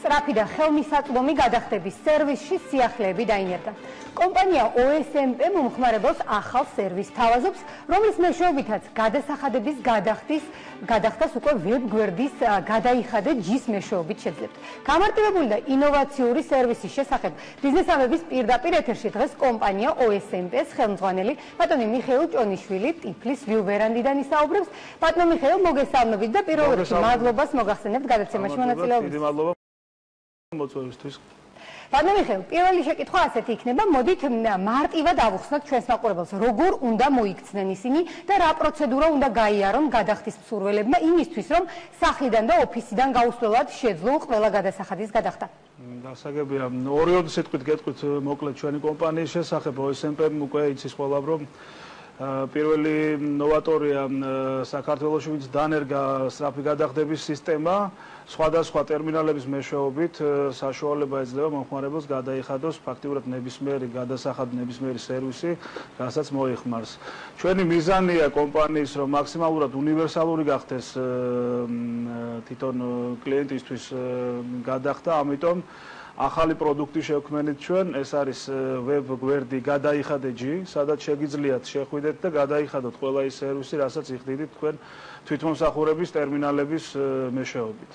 სწრაფი და ხელმისაწვდომი გადახდების სერვისში სიახლეები დაინერგა. კომპანია OSMP მომხმარებელს ახალ სერვისს თავაზობს, რომლის მეშვეობითაც გადასახადების გადახდას უკვე ვებ-გვერდის გადაიხადე ჯის მეშვეობით შეძლებთ. გამარტივებული და ინოვაციური სერვისის შესახებ ბიზნესამების პირდაპირ ეთერში დღეს კომპანია OSMP-ს ხელმძღვანელი ბატონი მიხეილ ჭონიშვილი ტიფლის ვიუ-ვერანდიდან ისაუბრებს. ბატონო მიხეილ, მოგესალმებით და პირველ რიგში მადლობას მოგახსენებთ გადაცემაში მონაწილეობისთვის. დიდი მადლობა მოწვევისთვის. ბატონო მიხეილ, პირველი შეკითხვა ასეთი იქნება, მოდით მარტივად ავუხსნათ ჩვენს მაყურებელს, როგორ უნდა მოიქცნენ ისინი და რა პროცედურა უნდა გაიარონ გადახდის მსურველებმა იმისთვის, რომ სახლიდან და ოფისიდან გაუსვლელად შეძლო ყველა გადასახადის გადახდა. გასაგებია, ორი სიტყვით გეტყვით მოკლედ ჩვენი კომპანიის შესახებ, OSMP-მ უკვე იცის ყველა, რომ პირველი ნოვატორია საქართველოში, ვინც დანერგა სწრაფი გადახდების სისტემა, სხვადასხვა ტერმინალების მეშვეობით საშუალება ეძლევა მომხმარებელს გადაიხადოს ფაქტიურად ნებისმიერი გადასახადი, ნებისმიერი სერვისი, რასაც მოიხმარს. ჩვენი მიზანია კომპანიის, რომ მაქსიმალურად უნივერსალური გახდეს თვითონ კლიენტისთვის გადახდა, ამიტომ ახალი პროდუქტი შევქმნით ჩვენ, ეს არის ვებ-გვერდი გადაიხადე ჯი, სადაც შეგიძლიათ შეხვიდეთ და გადაიხადოთ ყველა ის სერვისი, რასაც იხდიდით თქვენ თვითმომსახურების ტერმინალების მეშვეობით.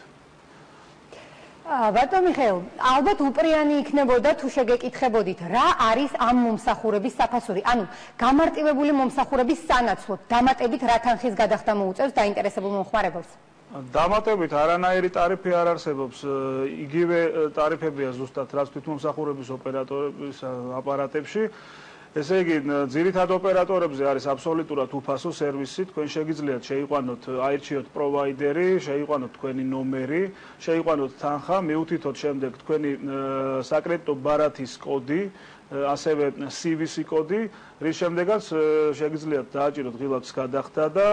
ბატონო მიხეილ, ალბათ უპრიანი იქნებოდა თუ შეგეკითხებოდით, რა არის ამ მომსახურების საფასური, ანუ გამარტივებული მომსახურების სანაცვლოდ, დამატებით რა თანხის გადახდა მოუწევს დაინტერესებულ მომხმარებელს? დამატებით არანაირი ტარიფი არ არსებობს, იგივე ტარიფებია ზუსტად რაც თვითმომსახურების ოპერატორების აპარატებში. ესე იგი, ძირითად ოპერატორებზე არის აბსოლუტურად უფასო სერვისი, თქვენ შეგიძლიათ შეიყვანოთ, აირჩიოთ პროვაიდერი, შეიყვანოთ თქვენი ნომერი, შეიყვანოთ თანხა, მიუთითოთ შემდეგ თქვენი საკრედიტო ბარათის კოდი, ასევე CVC კოდი, რის შემდეგაც შეგიძლიათ დააჭიროთ ღილაკის გადახდა და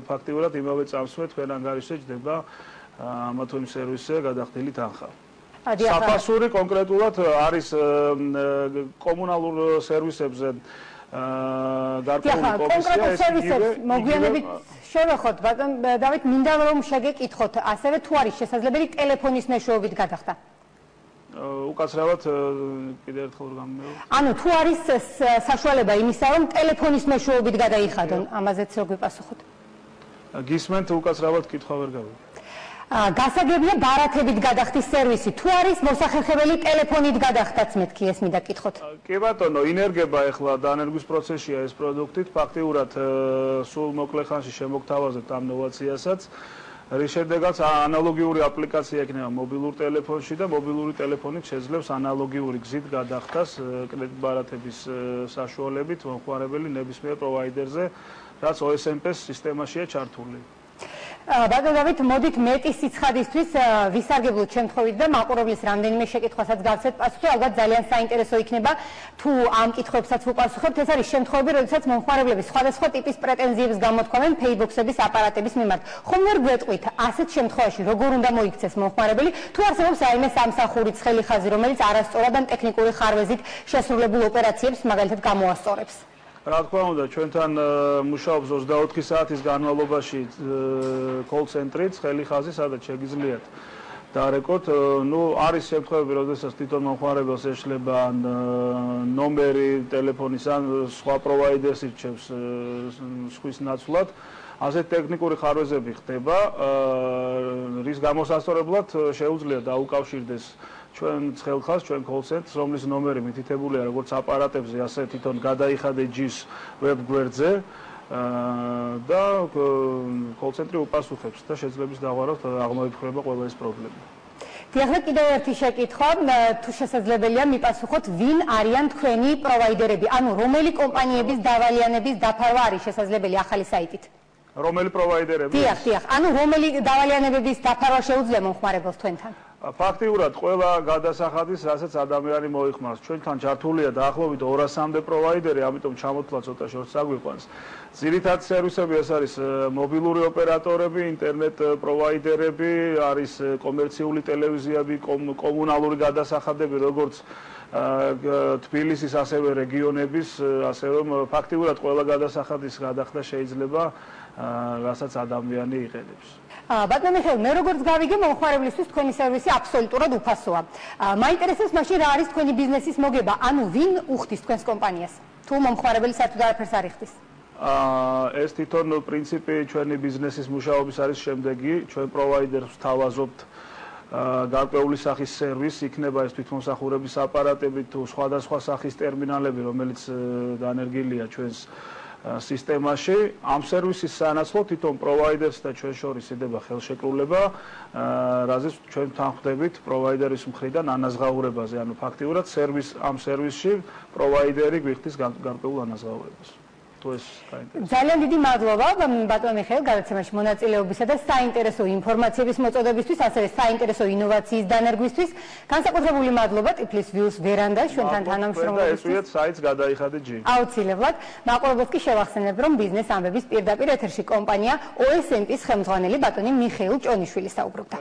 ფაქტიურად იმავე წამსვე თქვენ ანგარიშზე ჯდება ამა თუ იმ სერვისზე გადახდილი თანხა. საფასური კონკრეტულად არის კომუნალურ სერვისებზე გარკვეული კომისია, ეს სერვისებს მოგვიანებით შევეხოთ, ბატონო დავით, მინდა რომ შეგეკითხოთ, ასევე თუ არის შესაძლებელი ტელეფონის მეშვეობით გადახდა? უკაცრავად კიდევ ერთხელ გამიმეორე. ანუ თუ არის საშუალება იმისა, რომ ტელეფონის მეშვეობით გადაიხადონ, ამაზეც რო გვიპასუხოთ. გისმენთ, უკაცრავად კითხვა ვერ გავიგე. გასაგებია ბარათებით გადახდის სერვისი, თუ არის მოსახერხებელი ტელეფონით გადახდაც მეთქი ეს მინდა კითხოთ. კი ბატონო, ინერგება ახლა დანერგვის პროცესია ეს პროდუქტით, ფაქტიურად სულ მოკლე ხანში შემოგთავაზებთ ამ ნოვაციასაც. რის შემდეგაც ანალოგიური აპლიკაცია იქნება მობილურ ტელეფონში და მობილური ტელეფონით შეძლებს ანალოგიური გზით გადახდას კრედიტ ბარათების საშუალებით მომხმარებელი ნებისმიერ პროვაიდერზე, რაც OSMP-ს სისტემაშია ჩართული. ბატონო დავით, მოდით მეტი სიცხადისთვის ვისარგებლოთ შემთხვევით და მაყურებლის რამდენიმე შეკითხვასაც გავცეთ პასუხი, ალბათ ძალიან საინტერესო იქნება თუ ამ კითხვებსაც ვუპასუხებთ. ეს არის შემთხვევები, როდესაც მომხმარებლები სხვადასხვა ტიპის პრეტენზიებს გამოთქვამენ ფეიბოქსების აპარატების მიმართ. ხომ ვერ გვეტყვით, ასეთ შემთხვევაში როგორ უნდა მოიქცეს მომხმარებელი, თუ არსებობს რაიმე სამსახური ცხელი ხაზი, რომელიც არასწორად ან ტექნიკური ხარვეზით შესრულებულ ოპერაციებს მაგალითად გამოასწორებს? რა თქმა უნდა, ჩვენთან მუშაობს 24 საათის განმავლობაში call ცენტრი, ცხელი ხაზი, სადაც შეგიძლიათ დარეკოთ. არის შემთხვევები, როდესაც თვითონ მომხმარებელს ეშლება ნომერი ტელეფონის ან სხვა პროვაიდერს ირჩევს სხვის ნაცვლად. ასეთ ტექნიკური ხარვეზები ხდება, რის გამოსასწორებლად შეუძლია დაუკავშირდეს ჩვენ ცხელხაზს, ჩვენ call centers, რომლის ნომერი მითითებულია როგორც აპარატებზე, ასე თვითონ გადაიხადე ჯის ვებ-გვერდზე და call centers უპასუხებს და შეძლებს დავარავთ აღმოიფხვრება ყველა ეს პრობლემა. დიახ, კიდევ ერთი შეკითხვა, თუ შესაძლებელია მიპასუხოთ, ვინ არიან თქვენი პროვაიდერები, ანუ რომელი კომპანიების დავალიანების დაფარვა არის შესაძლებელი ახალი საიტით? რომელი პროვაიდერები? დიახ, ანუ რომელი დავალიანებების დაფარვა შეუძლია მომხმარებელს თქვენთან? ფაქტიურად ყველა გადასახადის, რასაც ადამიანი მოიხმარს, ჩვენთან ჩართულია დაახლოებით 200-მდე პროვაიდერი, ამიტომ ჩამოთვლა ცოტა შორს აგვიყვანს. ძირითად სერვისები ეს არის მობილური ოპერატორები, ინტერნეტ პროვაიდერები, არის კომერციული ტელევიზიები, კომუნალური გადასახადები, როგორც თბილისის, ასევე რეგიონების, ასე რომ ფაქტიურად ყველა გადასახადის გადახდა შეიძლება რასაც ადამიანი იყენებს. ბატონო მიხეილ, მე როგორც გავიგე, მომხმარებლისთვის თქვენი სერვისი აბსოლუტურად უფასოა. მაინტერესებს მაშინ რა არის თქვენი ბიზნესის მოგება, ანუ ვინ უხდის თქვენს კომპანიას? თუ მომხმარებელი საერთოდ არაფერს არ იხდის? ეს თვითონ პრინციპი ჩვენი ბიზნესის მუშაობის არის შემდეგი, ჩვენ პროვაიდერს ვთავაზობთ გარკვეული სახის სერვისი, იქნება ეს თვითმომსახურების აპარატები თუ სხვადასხვა სახის ტერმინალები, რომელიც დანერგილია ჩვენს სისტემაში. ამ სერვისის სანაცვლოდ თვითონ პროვაიდერს და ჩვენ შორის იდება ხელშეკრულება, რაზეც ჩვენ თანხმდებით პროვაიდერის მხრიდან ანაზღაურებაზე, ანუ ფაქტიურად ამ სერვისში პროვაიდერი გვიხდის გარკვეულ ანაზღაურებას. ძალიან დიდი მადლობა ბატონო მიხეილ გადაცემაში მონაწილეობისა და საინტერესო ინფორმაციების მოწოდებისთვის, ასევე საინტერესო ინოვაციის დანერგვისთვის. განსაკუთრებული მადლობა ტიფლის Views ვერანდას ჩვენთან თანამშრომლობისთვის. და ესვიეთ საიტს გადაიხადე ჯი. აუცილებლად. მაყურებელს კი შევახსენებ, რომ ბიზნეს ამბების პირდაპირ ეთერში კომპანია OSMP-ის ხელმძღვანელი ბატონი მიხეილ ჭონიშვილი საუბრობდა.